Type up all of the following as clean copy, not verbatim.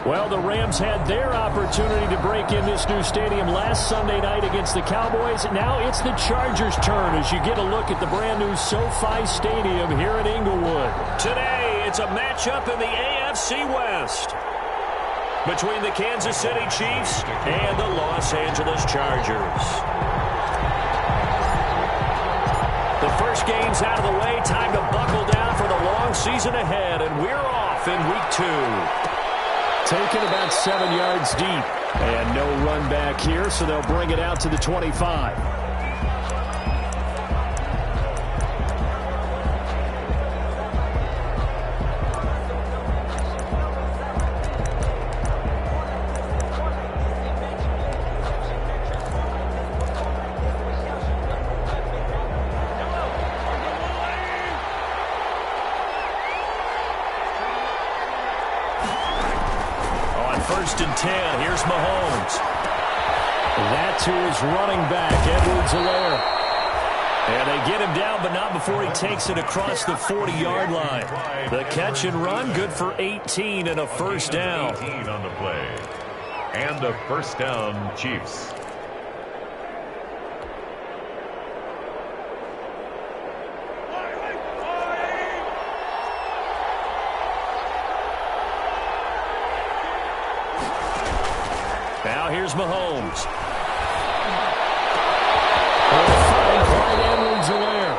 Well, the Rams had their opportunity to break in this new stadium last Sunday night against the Cowboys. Now it's the Chargers' turn as you get a look at the brand-new SoFi Stadium here in Inglewood. Today, it's a matchup in the AFC West between the Kansas City Chiefs and the Los Angeles Chargers. The first game's out of the way. Time to buckle down for the long season ahead, and we're off in Week 2. Taken about 7 yards deep. And no run back here, so they'll bring it out to the 25. First and 10. Here's Mahomes. That to his running back, Edwards-Helaire. And they get him down, but not before he takes it across the 40-yard line. The catch and run, good for 18 and a first down. 18 on the play. And a first down, Chiefs. Now here's Mahomes. Clyde Edwards-Helaire.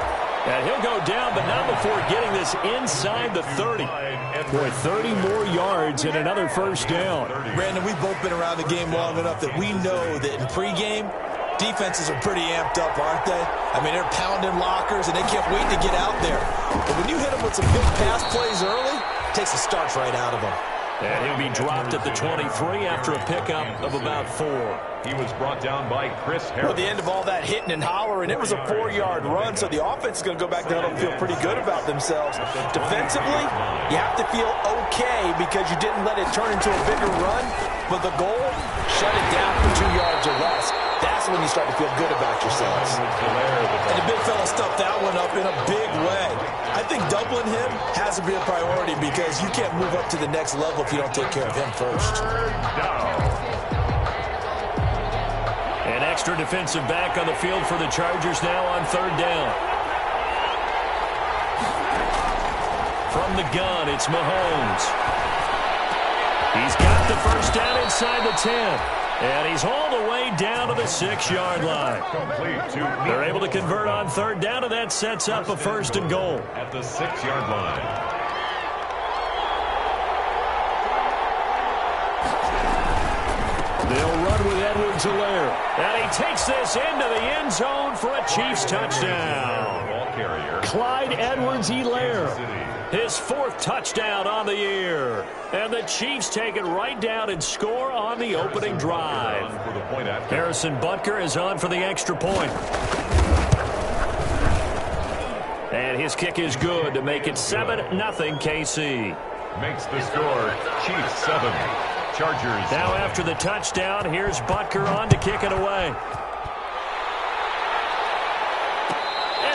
And he'll go down, but not before getting this inside the 30. Boy, 30 more yards and another first down. Brandon, we've both been around the game long enough that we know that in pregame, defenses are pretty amped up, aren't they? I mean, they're pounding lockers, and they can't wait to get out there. But when you hit them with some big pass plays early, it takes the starch right out of them. And he'll be dropped at the 23 after a pickup of about 4. He was brought down by Chris Harris. Well, at the end of all that hitting and hollering, it was a 4-yard run, so the offense is going to go back down and feel pretty good about themselves. Defensively, you have to feel okay because you didn't let it turn into a bigger run, but the goal, shut it down for 2 yards or less. That's when you start to feel good about yourselves. And the big fella stuffed that one up in a big way. I think doubling him has to be a priority because you can't move up to the next level if you don't take care of him first. An extra defensive back on the field for the Chargers now on third down. From the gun, it's Mahomes. He's got the first down inside the 10. And he's all the way down to the 6-yard line. They're able to convert on third down, and that sets up a first and goal. At the 6-yard line. They'll run with Edwards-Helaire. And he takes this into the end zone for a Chiefs touchdown. Ball carrier. Clyde Edwards-Helaire. His 4th touchdown on the year. And the Chiefs take it right down and score on the opening drive. Harrison Butker is on for the extra point. And his kick is good to make it 7-0 KC. Makes the score Chiefs 7. Chargers. Now after the touchdown, here's Butker on to kick it away.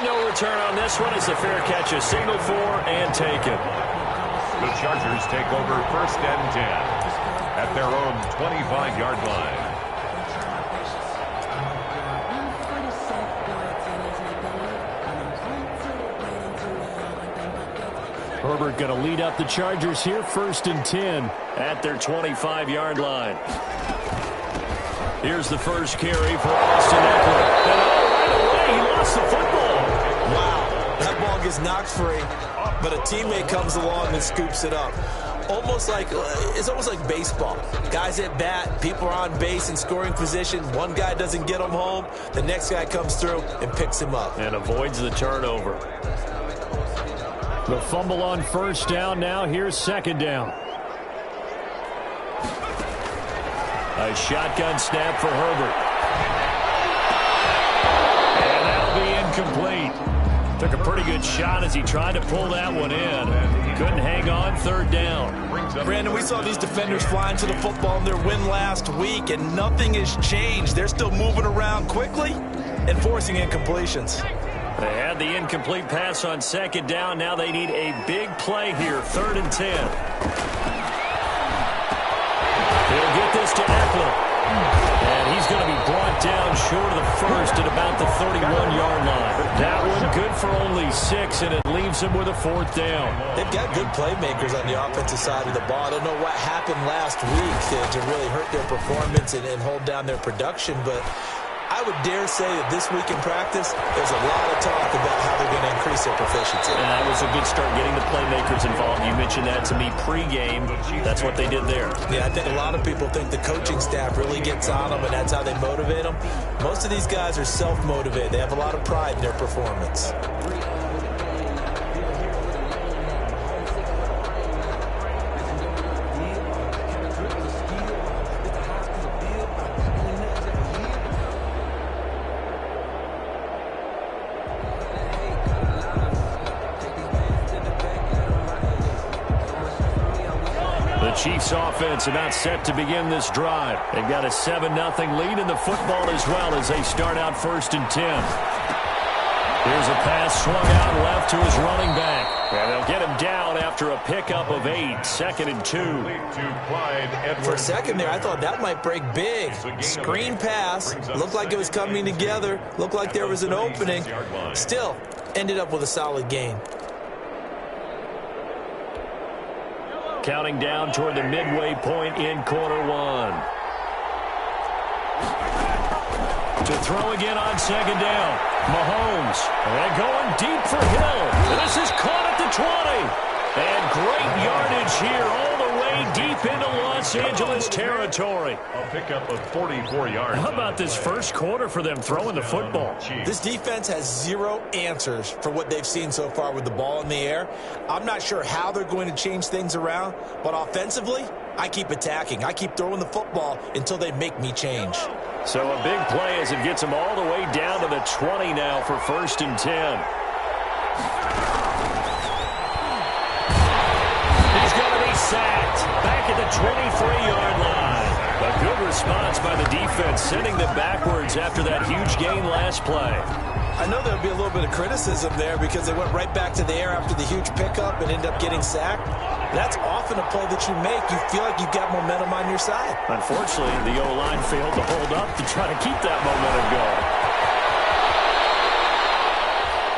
No return on this one as the fair catch is signaled for and taken. The Chargers take over first and 10 at their own 25-yard line. Herbert going to lead up the Chargers here, first and 10 at their 25-yard line. Here's the first carry for Austin Ekeler. And right away, he lost the football. Wow, that ball gets knocked free, but a teammate comes along and scoops it up. It's almost like baseball. Guys at bat, people are on base in scoring position. One guy doesn't get him home. The next guy comes through and picks him up. And avoids the turnover. The fumble on first down now. Here's second down. A shotgun snap for Herbert. And that'll be incomplete. Took a pretty good shot as he tried to pull that one in. Couldn't hang on third down. Brandon, we saw these defenders flying to the football in their win last week, and nothing has changed. They're still moving around quickly and forcing incompletions. They had the incomplete pass on second down. Now they need a big play here, 3rd and 10. short of the first at about the 31-yard line. That one good for only 6, and it leaves them with a 4th down. They've got good playmakers on the offensive side of the ball. I don't know what happened last week to really hurt their performance and hold down their production, but I would dare say that this week in practice, there's a lot of talk about how they're going to increase their proficiency. And that was a good start, getting the playmakers involved. You mentioned that to me pregame. That's what they did there. Yeah, I think a lot of people think the coaching staff really gets on them, and that's how they motivate them. Most of these guys are self-motivated. They have a lot of pride in their performance. Chiefs offense about set to begin this drive. They've got a 7-0 lead in the football as well as they start out 1st and 10. Here's a pass swung out left to his running back. And they'll get him down after a pickup of 8, 2nd and 2. For a second there, I thought that might break big. Screen pass. Looked like it was coming together. Looked like there was an opening. Still, ended up with a solid gain. Counting down toward the midway point in quarter 1. To throw again on 2nd down. Mahomes. And going deep for Hill. This is caught at the 20. And great yardage here all the way deep into Los Angeles territory. A pickup of 44 yards. How about this first quarter for them throwing the football? This defense has 0 answers for what they've seen so far with the ball in the air. I'm not sure how they're going to change things around, but offensively, I keep attacking. I keep throwing the football until they make me change. So a big play as it gets them all the way down to the 20 now for 1st and 10. Sacked back at the 23-yard line. A good response by the defense, sending them backwards after that huge gain last play. I know there'll be a little bit of criticism there because they went right back to the air after the huge pickup and ended up getting sacked. That's often a play that you make. You feel like you've got momentum on your side. Unfortunately, the O-line failed to hold up to try to keep that momentum going.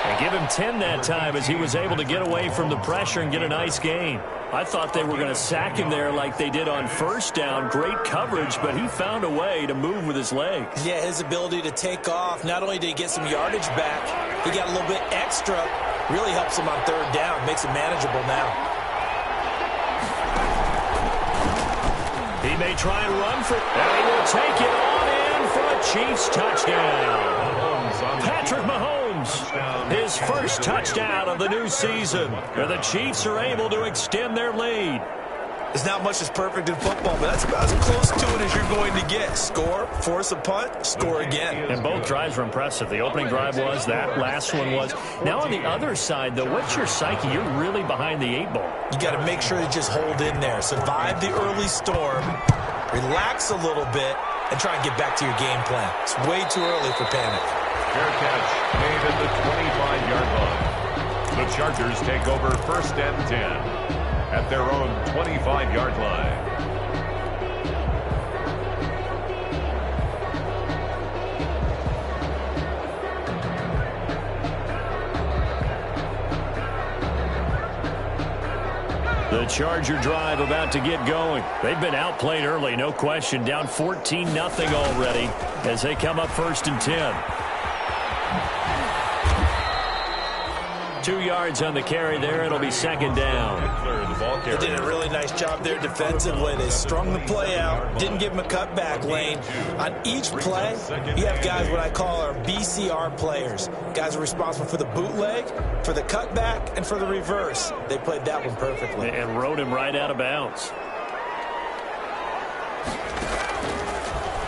And give him 10 that time as he was able to get away from the pressure and get a nice gain. I thought they were going to sack him there like they did on 1st down. Great coverage, but he found a way to move with his legs. Yeah, his ability to take off. Not only did he get some yardage back, he got a little bit extra. Really helps him on 3rd down. Makes it manageable now. He may try and run for it. And he will take it on in for a Chiefs touchdown. Patrick Mahomes, his first touchdown of the new season. Where the Chiefs are able to extend their lead. There's not much that's perfect in football, but that's about as close to it as you're going to get. Score, force a punt, score again. And both drives were impressive. The opening drive was, that last one was. Now on the other side, though, what's your psyche? You're really behind the 8 ball. You got to make sure you just hold in there. Survive the early storm, relax a little bit, and try and get back to your game plan. It's way too early for panic. Fair catch made at the 25-yard line. The Chargers take over 1st and 10 at their own 25-yard line. The Charger drive about to get going. They've been outplayed early, no question. Down 14-0 already as they come up 1st and 10. 2 yards on the carry there. It'll be 2nd down. They did a really nice job there defensively. They strung the play out, didn't give him a cutback lane. On each play, you have guys what I call our BCR players. Guys are responsible for the bootleg, for the cutback, and for the reverse. They played that one perfectly. And rode him right out of bounds.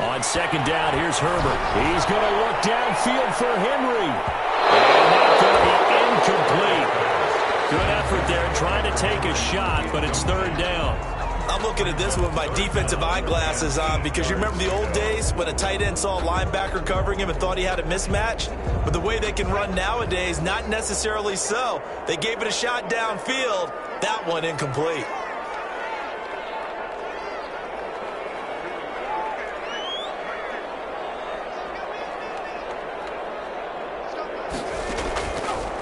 On 2nd down, here's Herbert. He's going to look downfield for Henry. And that's going to be incomplete. Good effort there trying to take a shot, but it's 3rd down. I'm looking at this with my defensive eyeglasses on because you remember the old days when a tight end saw a linebacker covering him and thought he had a mismatch? But the way they can run nowadays, not necessarily so. They gave it a shot downfield. That one incomplete.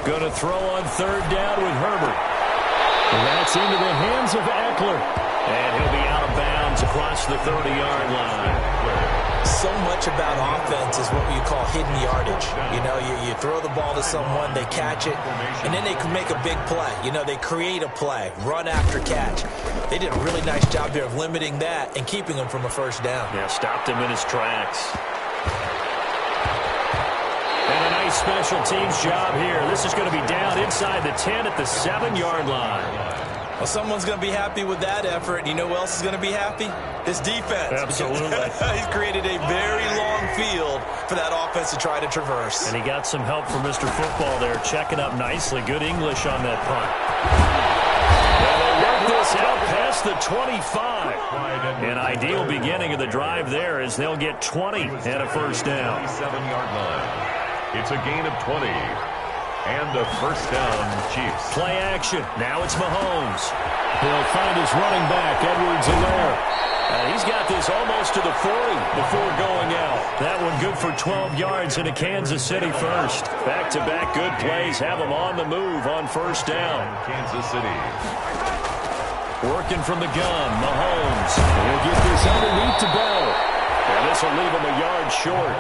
Going to throw on third down with Herbert. And that's into the hands of Eckler. And he'll be out of bounds across the 30-yard line. So much about offense is what you call hidden yardage. You know, you throw the ball to someone, they catch it, and then they can make a big play. You know, they create a play, run after catch. They did a really nice job there of limiting that and keeping him from a first down. Yeah, stopped him in his tracks. And a nice special teams job here. This is going to be down inside the 10 at the 7-yard line. Well, someone's going to be happy with that effort. And you know who else is going to be happy? His defense. Absolutely. He's created a very long field for that offense to try to traverse. And he got some help from Mr. Football there, checking up nicely. Good English on that punt. Well, they work this out past the 25. An ideal beginning of the drive there as they'll get 20 and a first down. 7-yard line. It's a gain of 20. And a first down, Chiefs. Play action. Now it's Mahomes. He'll find his running back, Edwards-Helaire. He's got this almost to the 40 before going out. That one good for 12 yards into Kansas City first. Back-to-back good plays have him on the move on first down. Kansas City. Working from the gun, Mahomes. He'll get this underneath to Bell. And this will leave him a yard short.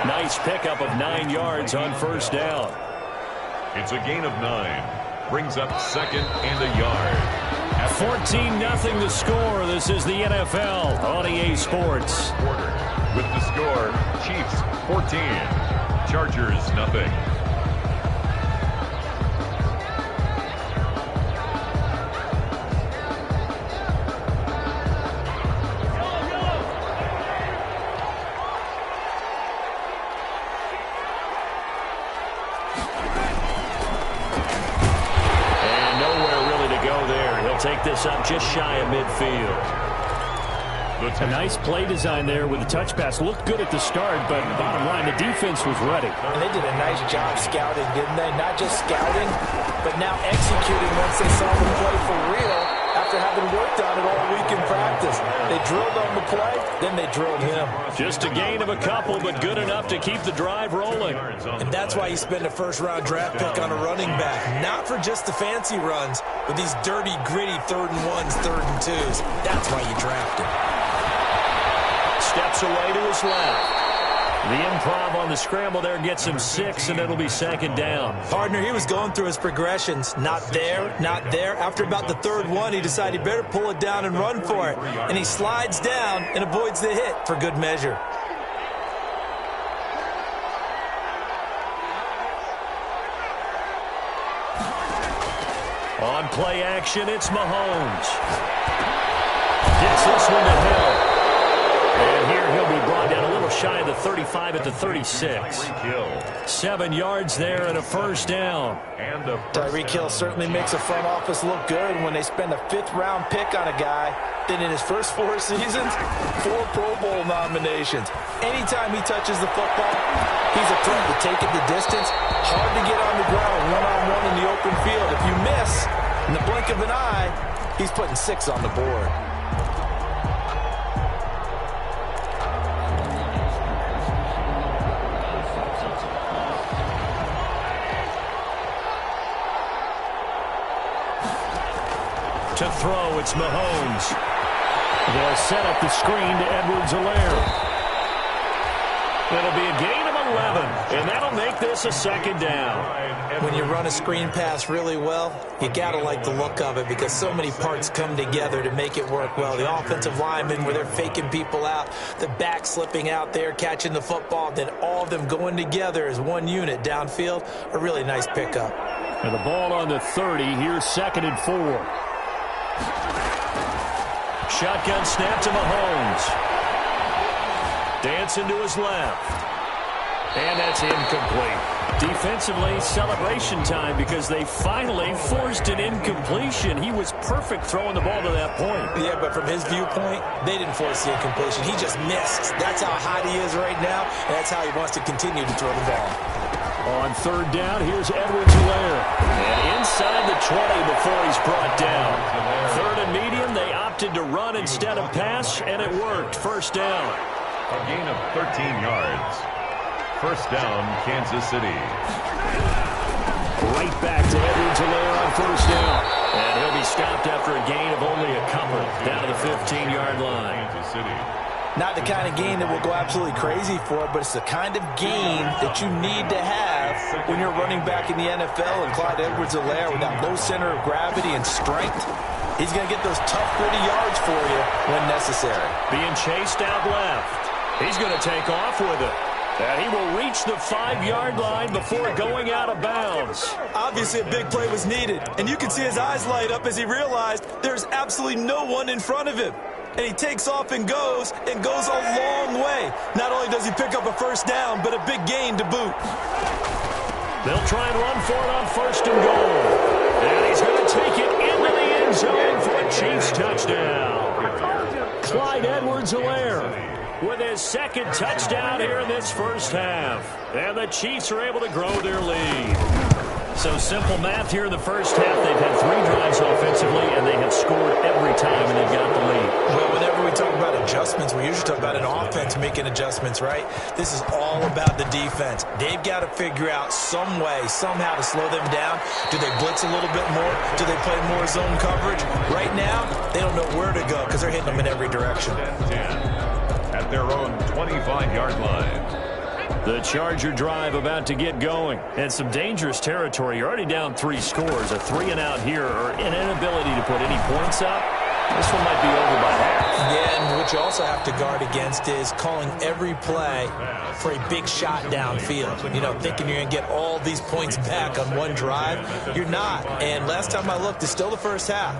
Nice pickup of 9 yards on first down. It's a gain of 9. Brings up second and a yard. 14-0 the score. This is the NFL on EA Sports. With the score, Chiefs 14, Chargers nothing. Take this up just shy of midfield. A nice play design there with the touch pass. Looked good at the start, but bottom line, the defense was ready. And they did a nice job scouting, didn't they? Not just scouting, but now executing once they saw the play for real after having worked on it all week in practice. They drilled on the play, then they drilled him. Just a gain of a couple, but good enough to keep the drive rolling. And that's why you spend a first-round draft pick on a running back. Not for just the fancy runs, but these dirty, gritty 3rd and 1s, 3rd and 2s. That's why you draft him. Steps away to his left. The improv on the scramble there gets him 6, and it'll be second down. Partner, he was going through his progressions. Not there, not there. After about the 3rd one, he decided he better pull it down and run for it. And he slides down and avoids the hit for good measure. On play action, it's Mahomes. Gets this one to Hill. And here he'll be brought down a little shy of the 35 at the 36. 7 yards there and a first down. Tyreek Hill certainly makes a front office look good when they spend a 5th-round pick on a guy. Then in his first 4 seasons, 4 Pro Bowl nominations. Anytime he touches the football, he's a threat to take it the distance. Hard to get on the ground one-on-one in the open field. If you miss, in the blink of an eye, he's putting 6 on the board. To throw, it's Mahomes. They'll set up the screen to Edwards-Helaire. It'll be a gain of 11, and that'll make this a second down. When you run a screen pass really well, you got to like the look of it because so many parts come together to make it work well. The offensive linemen, where they're faking people out, the back slipping out there, catching the football, then all of them going together as one unit downfield, a really nice pickup. And the ball on the 30, here's 2nd and 4. Shotgun snap to Mahomes. Dancing to his left. And that's incomplete. Defensively, celebration time because they finally forced an incompletion. He was perfect throwing the ball to that point. Yeah, but from his viewpoint, they didn't force the incompletion. He just missed. That's how hot he is right now, and that's how he wants to continue to throw the ball. On 3rd down, here's Edwards-Helaire. And inside the 20 before he's brought down. 3rd and medium, they opted to run instead of pass, and it worked. First down. A gain of 13 yards. First down, Kansas City. Right back to Edwards-Helaire on first down. And he'll be stopped after a gain of only a couple down to the 15-yard line. Not the kind of gain that will go absolutely crazy for, but it's the kind of gain that you need to have when you're running back in the NFL. And Clyde Edwards-Helaire, with that low center of gravity and strength, he's going to get those tough, gritty yards for you when necessary. Being chased out left. He's going to take off with it. And he will reach the 5-yard line before going out of bounds. Obviously, a big play was needed, and you can see his eyes light up as he realized there's absolutely no one in front of him. And he takes off and goes a long way. Not only does he pick up a first down, but a big gain to boot. They'll try and run for it on first and goal. And he's going to take it into the end zone for a Chiefs touchdown. Clyde Edwards-Helaire with his second touchdown here in this first half. And the Chiefs are able to grow their lead. So simple math here in the first half. They've had 3 drives offensively, and they have scored every time, and they've got the lead. Well, whenever we talk about adjustments, we usually talk about an offense making adjustments, right? This is all about the defense. They've got to figure out some way, somehow to slow them down. Do they blitz a little bit more? Do they play more zone coverage? Right now, they don't know where to go because they're hitting them in every direction. At their own 25-yard line. The Charger drive about to get going. And some dangerous territory. You're already down 3 scores. A 3-and-out here, or an inability to put any points up. This one might be over by half. Yeah, and what you also have to guard against is calling every play for a big shot downfield. You know, thinking you're going to get all these points back on one drive. You're not. And last time I looked, it's still the first half.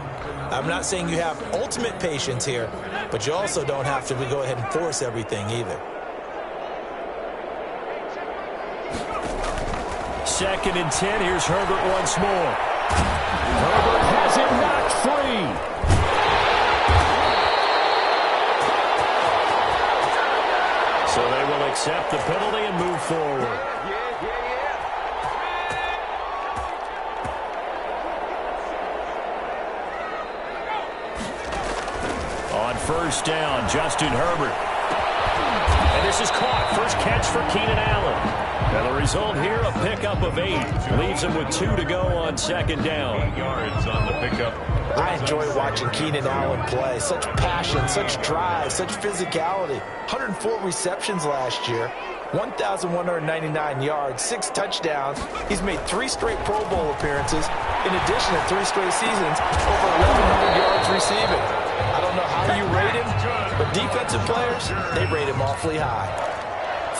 I'm not saying you have ultimate patience here, but you also don't have to go ahead and force everything either. 2nd and 10. Here's Herbert once more. Herbert has it knocked free. So they will accept the penalty and move forward. On first down, Justin Herbert. And this is caught. First catch for Keenan Allen. And the result here, a pickup of 8. Leaves him with 2 to go on 2nd down. 8 yards on the pickup. I enjoy watching Keenan Allen play. Such passion, such drive, such physicality. 104 receptions last year, 1,199 yards, 6 touchdowns. He's made 3 straight Pro Bowl appearances, in addition to 3 straight seasons, over 1,100 yards receiving. I don't know how you rate him, but defensive players, they rate him awfully high.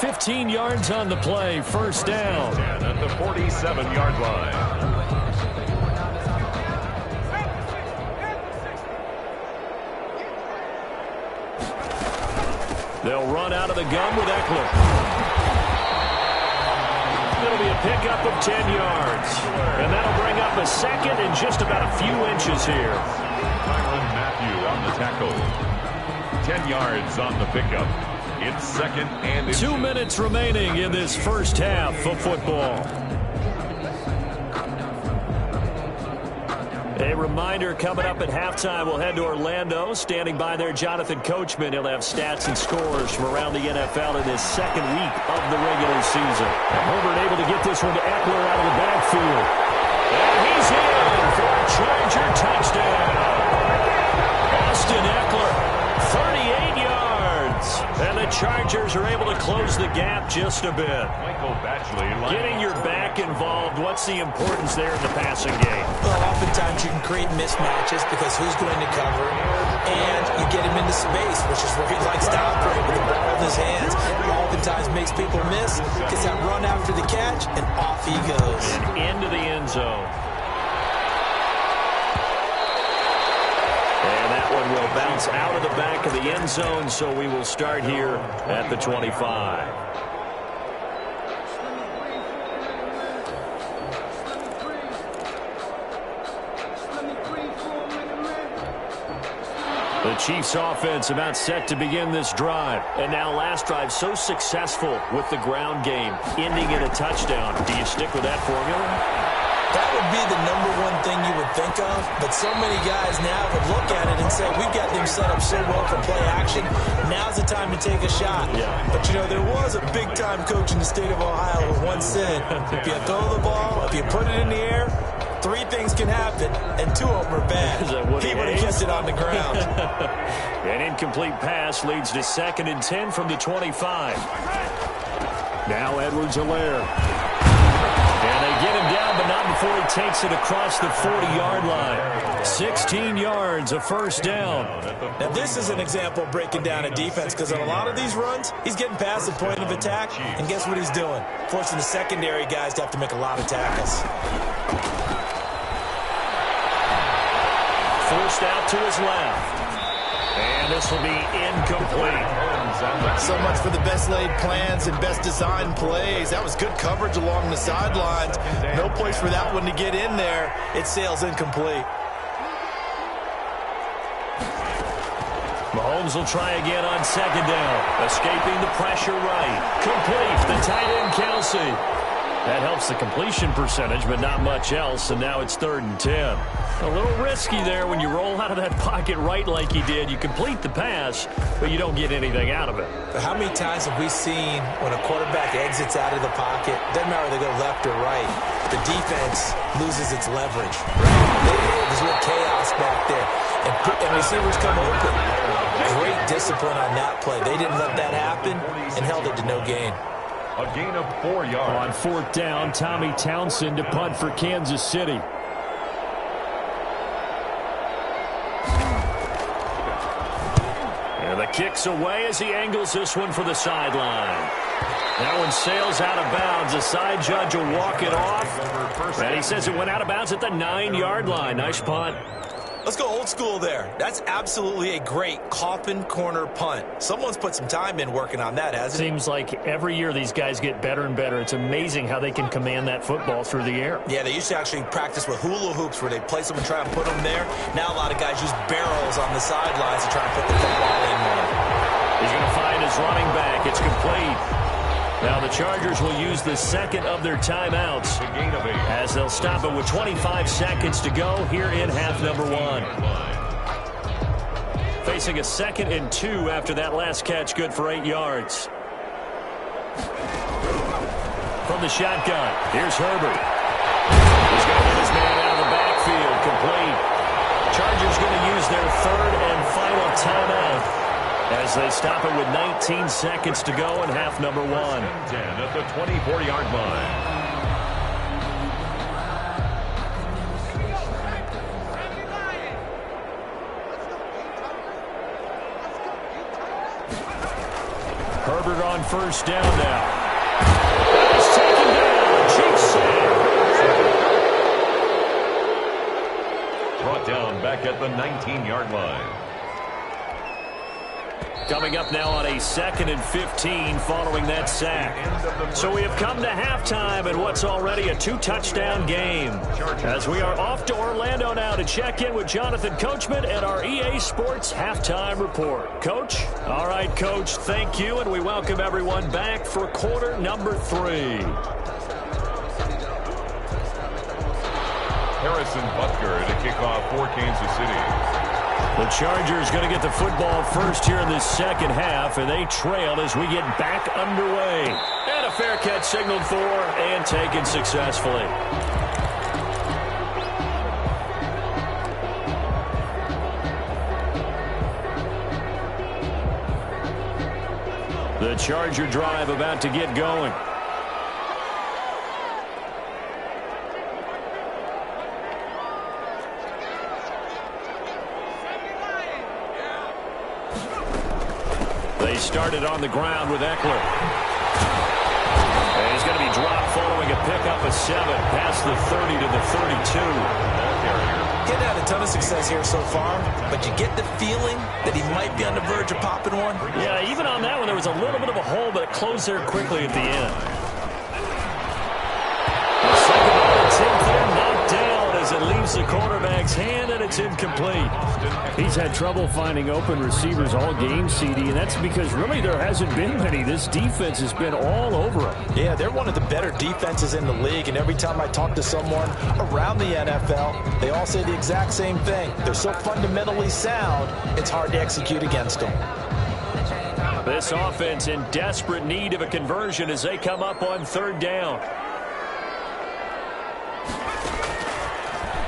15 yards on the play, first down. At the 47-yard line. They'll run out of the gun with Eckler. It'll be a pickup of 10 yards. And that'll bring up a second and just about a few inches here. Tyrann Mathieu on the tackle. 10 yards on the pickup. It's 2nd and 2 minutes remaining in this first half of football. A reminder, coming up at halftime, we'll head to Orlando. Standing by there, Jonathan Coachman. He'll have stats and scores from around the NFL in this 2nd week of the regular season. And Herbert able to get this one to Eckler out of the backfield. And he's in for a Charger touchdown. Austin Eckler, 38 yards. And the Chargers are able to close the gap just a bit. Michael Badgley. Getting your back involved, what's the importance there in the passing game? Well, oftentimes you can create mismatches because who's going to cover, and you get him into space, which is where he likes to operate with the ball in his hands. He oftentimes makes people miss, gets that run after the catch, and off he goes. And into the end zone. One will bounce out of the back of the end zone, so we will start here at the 25. The Chiefs offense about set to begin this drive. And now last drive so successful with the ground game, ending in a touchdown. Do you stick with that formula? That would be the #1 thing you would think of, but so many guys now would look at it and say, we've got them set up so well for play action. Now's the time to take a shot. Yeah. But, you know, there was a big-time coach in the state of Ohio who once said, if you throw the ball, if you put it in the air, 3 things can happen, and 2 of them are bad. He would have kept it on the ground. An incomplete pass leads to 2nd and 10 from the 25. Now Edwards-Helaire. And they get him down, but not before he takes it across the 40-yard line. 16 yards, a first down. Now, this is an example of breaking down a defense, because on a lot of these runs, he's getting past the point of attack, and guess what he's doing? Forcing the secondary guys to have to make a lot of tackles. Forced out to his left. And this will be incomplete. So much for the best laid plans and best designed plays. That was good coverage along the sidelines. No place for that one to get in there. It sails incomplete. Mahomes will try again on 2nd down. Escaping the pressure right. Complete. The tight end, Kelsey. That helps the completion percentage, but not much else, and now it's 3rd and 10. A little risky there when you roll out of that pocket right like he did. You complete the pass, but you don't get anything out of it. But how many times have we seen when a quarterback exits out of the pocket, doesn't matter whether they go left or right, the defense loses its leverage. There's a little chaos back there, and receivers come open. Great discipline on that play. They didn't let that happen and held it to no gain. A gain of 4 yards. On 4th down, Tommy Townsend to punt for Kansas City. And the kick's away as he angles this one for the sideline. That one sails out of bounds. The side judge will walk it off. And he says it went out of bounds at the 9-yard line. Nice punt. Let's go old school there. That's absolutely a great coffin corner punt. Someone's put some time in working on that, hasn't it? Seems like every year these guys get better and better. It's amazing how they can command that football through the air. Yeah, they used to actually practice with hula hoops where they place them and try and put them there. Now a lot of guys use barrels on the sidelines to try and put the football in there. He's going to find his running back. It's complete. Now the Chargers will use the 2nd of their timeouts as they'll stop it with 25 seconds to go here in half number 1. Facing a 2nd and 2 after that last catch, good for 8 yards. From the shotgun, here's Herbert. He's going to get his man out of the backfield, complete. Chargers going to use their 3rd and final timeout as they stop it with 19 seconds to go in half number 1. 10 at the 24-yard line. Herbert on 1st down now. He's taken down. Chief sack. Brought down back at the 19-yard line. Coming up now on a 2nd and 15 following that sack. So we have come to halftime in what's already a 2-touchdown game. As we are off to Orlando now to check in with Jonathan Coachman and our EA Sports Halftime Report. Coach? All right, Coach, thank you, and we welcome everyone back for quarter number 3. Harrison Butker to kick off for Kansas City. The Chargers going to get the football first here in this 2nd half, and they trail as we get back underway. And a fair catch signaled for and taken successfully. The Charger drive about to get going. Started on the ground with Eckler. And he's going to be dropped following a pickup of 7 past the 30 to the 32. Getting had a ton of success here so far, but you get the feeling that he might be on the verge of popping one. Yeah, even on that one, there was a little bit of a hole, but it closed there quickly at the end. The 2nd and 10 there knocked down as it leaves leaves the quarterback's hand, and it's incomplete. He's had trouble finding open receivers all game, CD, and that's because really there hasn't been many. This defense has been all over them. Yeah, they're one of the better defenses in the league, and every time I talk to someone around the NFL, they all say the exact same thing. They're so fundamentally sound, it's hard to execute against them. This offense in desperate need of a conversion as they come up on third down.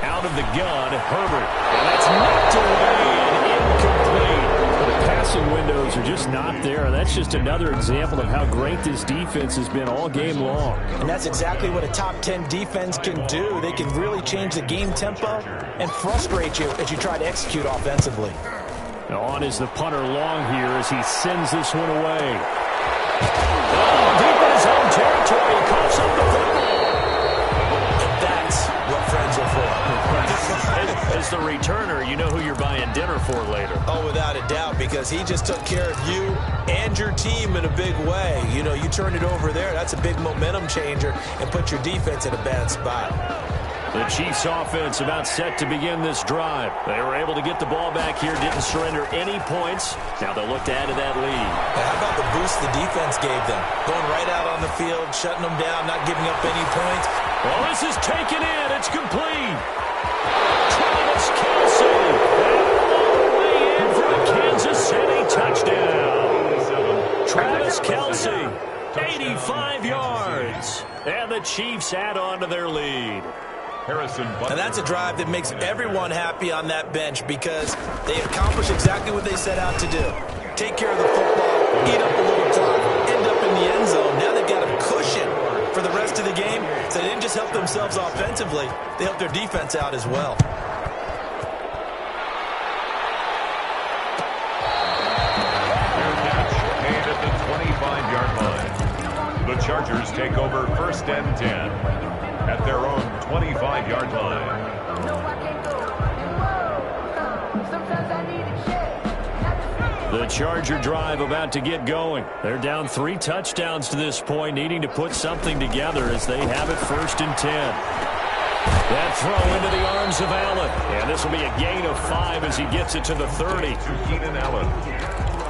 Out of the gun, Herbert. And that's knocked away and incomplete. The passing windows are just not there. That's just another example of how great this defense has been all game long. And that's exactly what a top 10 defense can do. They can really change the game tempo and frustrate you as you try to execute offensively. On is the punter long here as he sends this one away. Oh, deep in his own territory. He coughs up the football. That's what friends are for. As the returner, you know who you're buying dinner for later. Oh, without a doubt, because he just took care of you and your team in a big way. You know, you turn it over there, that's a big momentum changer, and put your defense in a bad spot. The Chiefs offense about set to begin this drive. They were able to get the ball back here, didn't surrender any points. Now they'll look to add to that lead. Now, how about the boost the defense gave them? Going right out on the field, shutting them down, not giving up any points. Well, this is taken in. It's complete. Travis Kelce. All the way in for a Kansas City touchdown. Travis Kelce, 85 yards. And the Chiefs add on to their lead. And that's a drive that makes everyone happy on that bench because they accomplish exactly what they set out to do. Take care of the football, eat up a little clock, end up in the end zone. Now they've got a cushion for the rest of the game. So they didn't just help themselves offensively, they helped their defense out as well. Made at the 25-yard line. The Chargers take over first and 10 at their own 25-yard line. The Charger drive about to get going. They're down 3 touchdowns to this point, needing to put something together as they have it first and 10. That throw into the arms of Allen. And this will be a gain of 5 as he gets it to the 30. To Keenan Allen.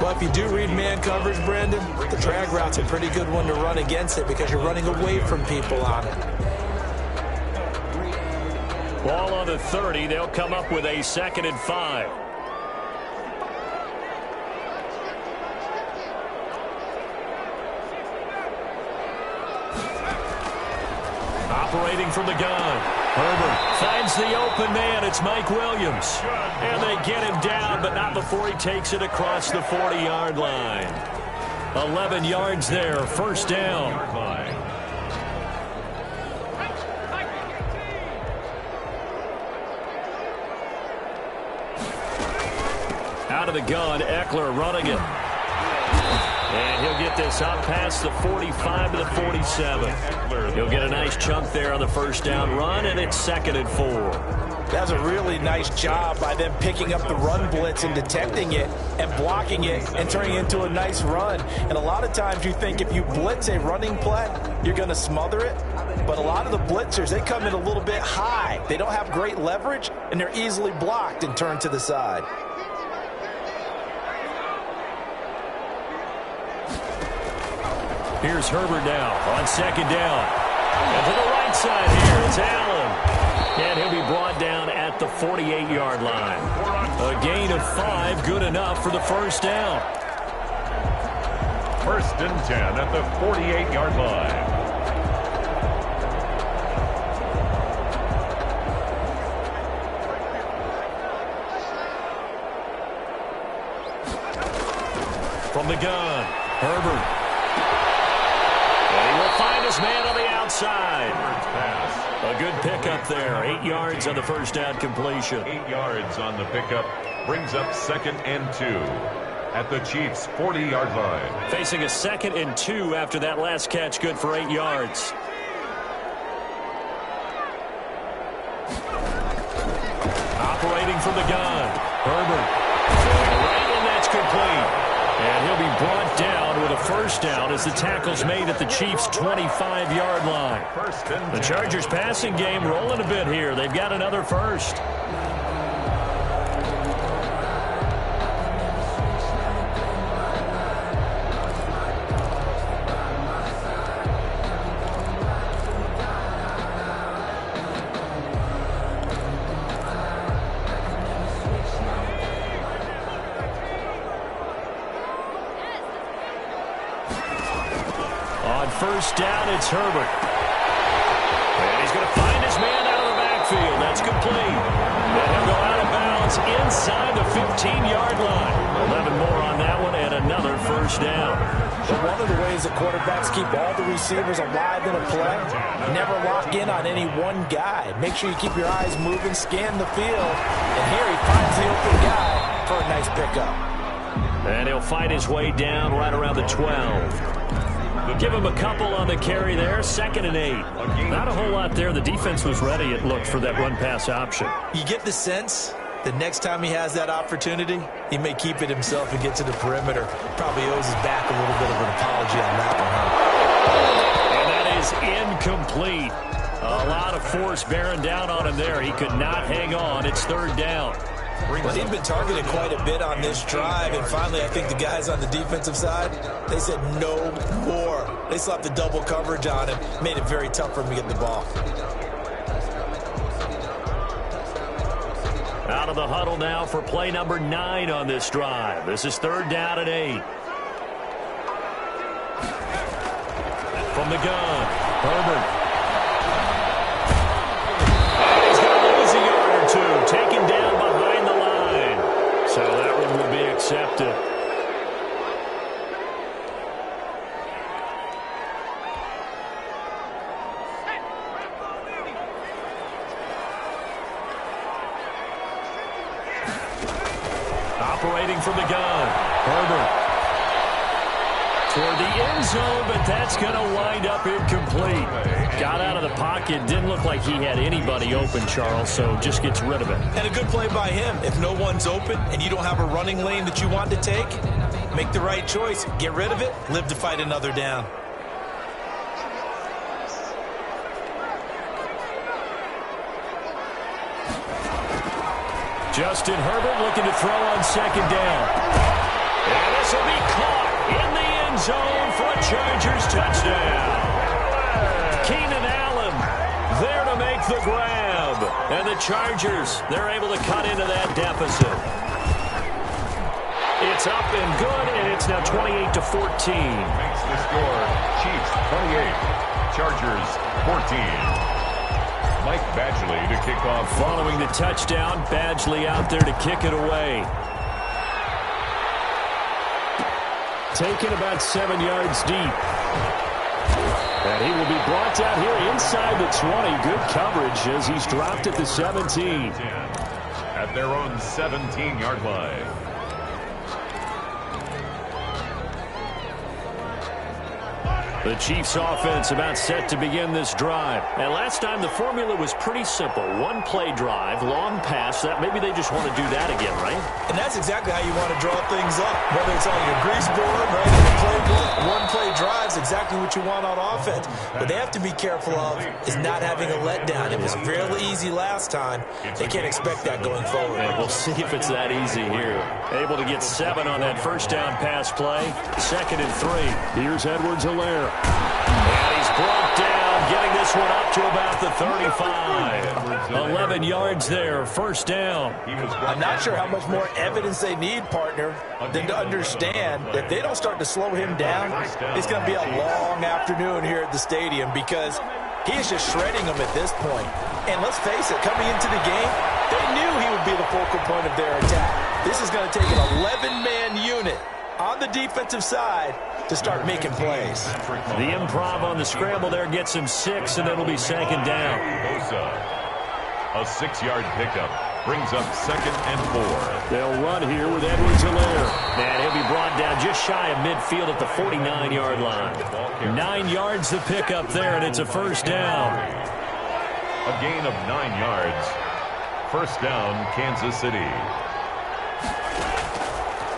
Well, if you do read man coverage, Brandon, the drag route's a pretty good one to run against it because you're running away from people on it. Ball on the 30. They'll come up with a 2nd and 5. Operating from the gun. Herbert finds the open man. It's Mike Williams. And they get him down, but not before he takes it across the 40-yard line. 11 yards there, first down. Out of the gun, Eckler running it. And he'll get this up past the 45 to the 47. He'll get a nice chunk there on the first down run, and it's 2nd and 4. That's a really nice job by them picking up the run blitz and detecting it and blocking it and turning it into a nice run. And a lot of times you think if you blitz a running play, you're going to smother it. But a lot of the blitzers, they come in a little bit high. They don't have great leverage, and they're easily blocked and turned to the side. Here's Herbert now on 2nd down. And to the right side here, it's Allen. And he'll be brought down at the 48-yard line. A gain of 5, good enough for the first down. First and 10 at the 48-yard line. From the gun, Herbert. And he will find his man on the outside. A good pickup there. 8 yards on the first down completion. 8 yards on the pickup. Brings up 2nd and 2 at the Chiefs' 40-yard line. Facing a 2nd and 2 after that last catch. Good for 8 yards. Operating from the gun. Herbert. Right, and that's complete. And he'll be brought down with a first down as the tackle's made at the Chiefs' 25-yard line. The Chargers passing game rolling a bit here. They've got another first. First down, it's Herbert. And he's going to find his man out of the backfield. That's complete. And he'll go out of bounds inside the 15-yard line. 11 more on that one and another first down. But one of the ways that quarterbacks keep all the receivers alive in a play, never lock in on any one guy. Make sure you keep your eyes moving, scan the field. And here he finds the open guy for a nice pickup. And he'll fight his way down right around the 12. Give him a couple on the carry there. 2nd and 8. Not a whole lot there. The defense was ready, it looked, for that run-pass option. You get the sense that next time he has that opportunity, he may keep it himself and get to the perimeter. Probably owes his back a little bit of an apology on that one. And that is incomplete. A lot of force bearing down on him there. He could not hang on. It's 3rd down. Well, he'd been targeted quite a bit on this drive, and finally I think the guys on the defensive side, they said no more. They slapped the double coverage on him, made it very tough for him to get the ball. Out of the huddle now for play number 9 on this drive. This is 3rd down and 8. From the gun, Herbert. And he's going to lose a yard or two, taken down behind the line. So that one will be accepted. Operating from the gun, Herbert. Toward the end zone, but that's going to wind up incomplete. Got out of the pocket. Didn't look like he had anybody open, Charles, so just gets rid of it. And a good play by him. If no one's open and you don't have a running lane that you want to take, make the right choice. Get rid of it. Live to fight another down. Justin Herbert looking to throw on 2nd down. And this will be caught in the end zone for a Chargers touchdown. Keenan Allen there to make the grab. And the Chargers, they're able to cut into that deficit. It's up and good, and it's now 28-14. Makes the score Chiefs 28, Chargers 14. Mike Badgley to kick off. Following the touchdown, Badgley out there to kick it away. Taken about 7 yards deep. And he will be brought down here inside the 20. Good coverage as he's dropped at the 17. At their own 17-yard line. The Chiefs offense about set to begin this drive. And last time the formula was pretty simple. One play drive, long pass. That maybe they just want to do that again, right? And that's exactly how you want to draw things up. Whether it's on your grease board, right, in the playbook, one play drive's exactly what you want on offense. What they have to be careful of is not having a letdown. It was fairly easy last time. They can't expect that going forward. And we'll see if it's that easy here. Able to get 7 on that first down pass play. 2nd and 3. Here's Edwards-Helaire. And he's brought down, getting this one up to about the 35. 11 yards there, first down. I'm not sure how much more evidence they need, partner, than to understand that if they don't start to slow him down, it's going to be a long afternoon here at the stadium because he is just shredding them at this point. And let's face it, coming into the game, they knew he would be the focal point of their attack. This is going to take an 11-man unit on the defensive side to start making plays. The improv on the scramble there gets him 6, and it'll be 2nd down. A 6-yard pickup brings up 2nd and 4. They'll run here with Edwards-Helaire. And he'll be brought down just shy of midfield at the 49-yard line. 9 yards the pickup there, and it's a first down. A gain of 9 yards. First down, Kansas City.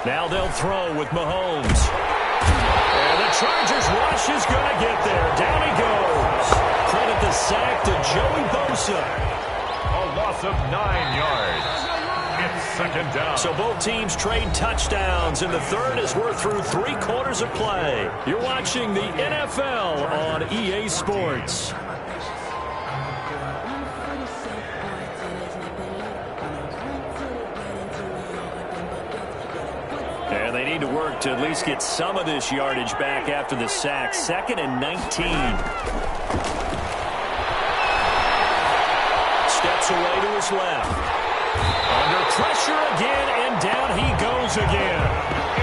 Now they'll throw with Mahomes. And Chargers rush is going to get there. Down he goes. Credit the sack to Joey Bosa. A loss of 9 yards. It's second down. So both teams trade touchdowns, and the third as we're through 3 quarters of play. You're watching the NFL on EA Sports. And they need to work to at least get some of this yardage back after the sack. 2nd and 19. Steps away to his left. Under pressure again, and down he goes again.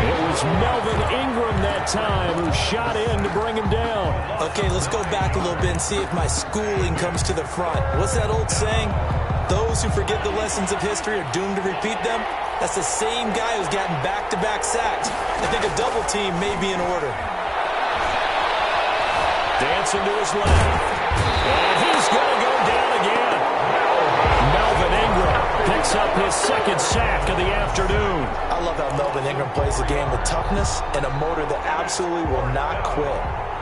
It was Melvin Ingram that time who shot in to bring him down. Okay, let's go back a little bit and see if my schooling comes to the front. What's that old saying? Those who forget the lessons of history are doomed to repeat them. That's the same guy who's gotten back-to-back sacks. I think a double team may be in order. Dancing to his left. And he's going to go down again. Melvin Ingram picks up his 2nd sack of the afternoon. I love how Melvin Ingram plays the game with toughness and a motor that absolutely will not quit.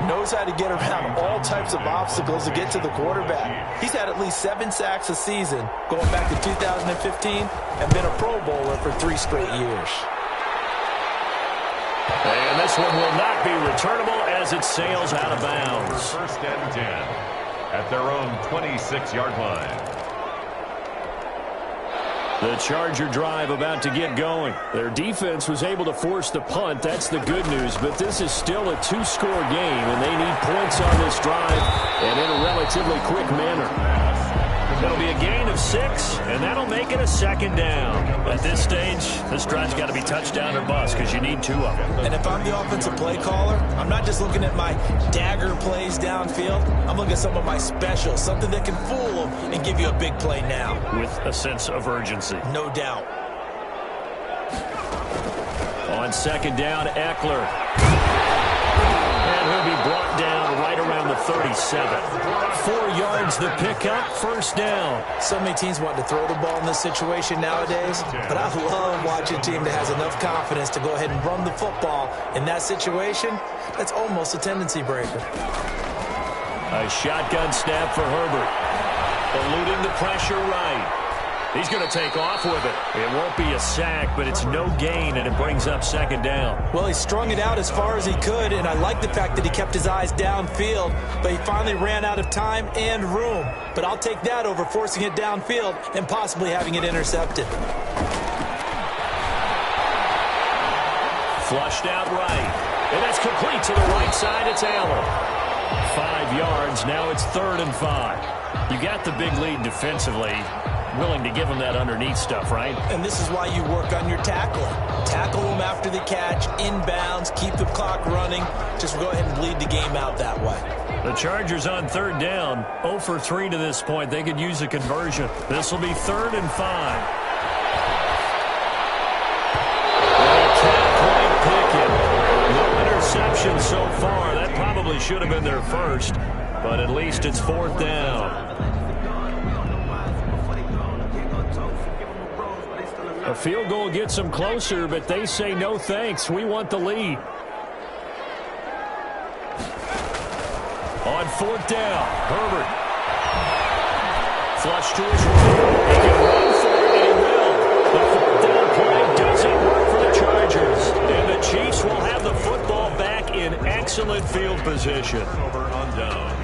Knows how to get around all types of obstacles to get to the quarterback. He's had at least 7 sacks a season going back to 2015 and been a Pro Bowler for 3 straight years. And this one will not be returnable as it sails out of bounds. First and 10 at their own 26-yard line. The Charger drive about to get going. Their defense was able to force the punt. That's the good news. But this is still a 2-score game, and they need points on this drive and in a relatively quick manner. It'll be a gain of 6, and that'll make it a 2nd down. At this stage, this drive's got to be touchdown or bust because you need 2 of them. And if I'm the offensive play caller, I'm not just looking at my dagger plays downfield. I'm looking at some of my specials, something that can fool them and give you a big play now. With a sense of urgency. No doubt. On 2nd down, Eckler. And he'll be brought down right around the 37. 4 yards the pickup, 1st down. So many teams want to throw the ball in this situation nowadays, but I love watching a team that has enough confidence to go ahead and run the football. In that situation, that's almost a tendency breaker. A shotgun snap for Herbert. Eluding the pressure right. He's going to take off with it. It won't be a sack, but it's no gain, and it brings up 2nd down. Well, he strung it out as far as he could, and I like the fact that he kept his eyes downfield, but he finally ran out of time and room. But I'll take that over forcing it downfield and possibly having it intercepted. Flushed out right. And that's complete to the right side. It's Allen. 5 yards. Now it's 3rd and 5. You got the big lead defensively. Willing to give him that underneath stuff, right? And this is why you work on your tackling. Tackle him after the catch, inbounds, keep the clock running. Just go ahead and bleed the game out that way. The Chargers on 3rd down, 0 for 3 to this point. They could use a conversion. This will be 3rd and 5. No interception so far. That probably should have been their first, but at least it's 4th down. A field goal gets them closer, but they say no thanks. We want the lead. On 4th down, Herbert. Flush to his right. He can run for it, and he will. The 4th down play doesn't work for the Chargers. And the Chiefs will have the football back in excellent field position. Over on downs.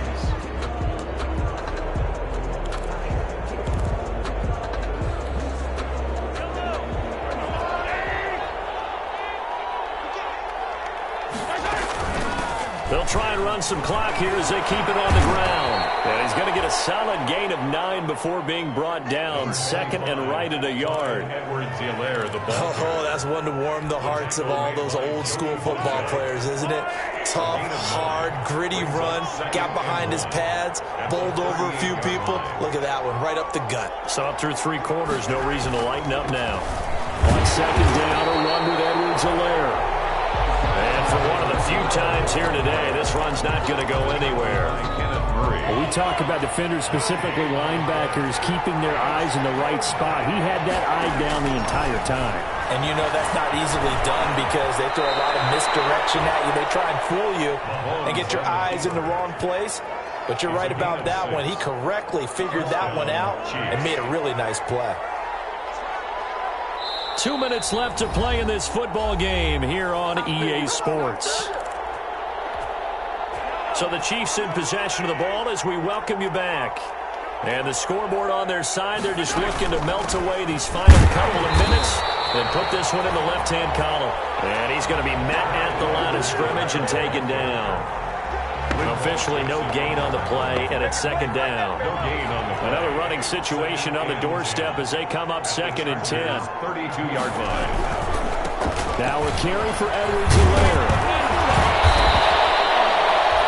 They'll try and run some clock here as they keep it on the ground. And he's going to get a solid gain of 9 before being brought down. 2nd and right at a yard. Edwards-Helaire, the ball. Oh, that's one to warm the hearts of all those old school football players, isn't it? Tough, hard, gritty run. Got behind his pads, bowled over a few people. Look at that one, right up the gut. Saw it through 3 quarters. No reason to lighten up now. On 2nd down, a run with Edwards-Helaire. And for one of the few times here today, this run's not going to go anywhere. Well, we talk about defenders, specifically linebackers, keeping their eyes in the right spot. He had that eye down the entire time. And you know that's not easily done because they throw a lot of misdirection at you. They try and fool you and get your eyes in the wrong place. But you're right about that one. He correctly figured that one out and made a really nice play. 2 minutes left to play in this football game here on EA Sports. So the Chiefs in possession of the ball as we welcome you back. And the scoreboard on their side, they're just looking to melt away these final couple of minutes and put this one in the left-hand column. And he's going to be met at the line of scrimmage and taken down. Officially no gain on the play, and it's second down. No gain on the play. Another running situation on the doorstep as they come up 2nd and 10. 32-yard line. Now a carry for Edwards-Helaire.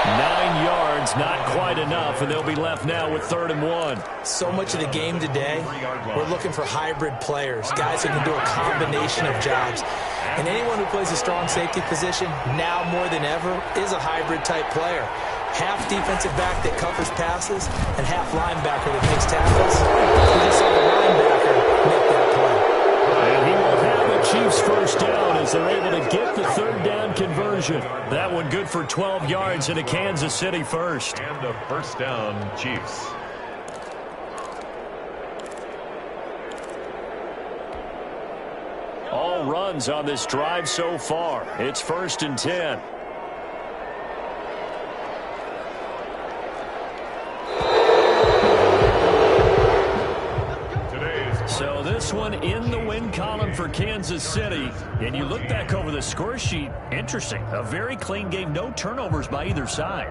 9 yards, not quite enough, and they'll be left now with 3rd and 1. So much of the game today, we're looking for hybrid players, guys who can do a combination of jobs. And anyone who plays a strong safety position, now more than ever, is a hybrid-type player. Half defensive back that covers passes and half linebacker that makes tackles. We just saw the linebacker make that play. And he will have the Chiefs first down as they're able to get the 3rd down conversion. That one good for 12 yards into Kansas City first. And a first down, Chiefs. All runs on this drive so far. It's 1st and 10. So this one in the win column for Kansas City. And you look back over the score sheet, interesting. A very clean game, no turnovers by either side.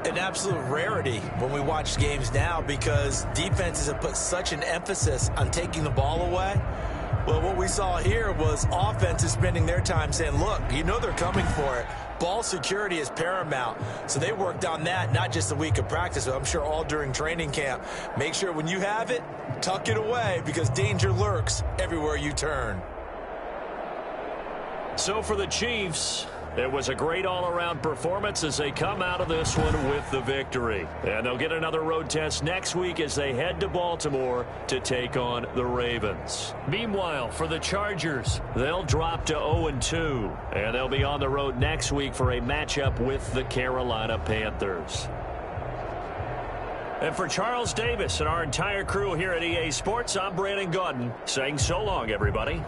An absolute rarity when we watch games now because defenses have put such an emphasis on taking the ball away. Well, what we saw here was offenses spending their time saying, look, you know they're coming for it. Ball security is paramount. So they worked on that, not just a week of practice, but I'm sure all during training camp. Make sure when you have it, tuck it away because danger lurks everywhere you turn. So for the Chiefs, it was a great all-around performance as they come out of this one with the victory. And they'll get another road test next week as they head to Baltimore to take on the Ravens. Meanwhile, for the Chargers, they'll drop to 0-2. And they'll be on the road next week for a matchup with the Carolina Panthers. And for Charles Davis and our entire crew here at EA Sports, I'm Brandon Gaudin saying so long, everybody.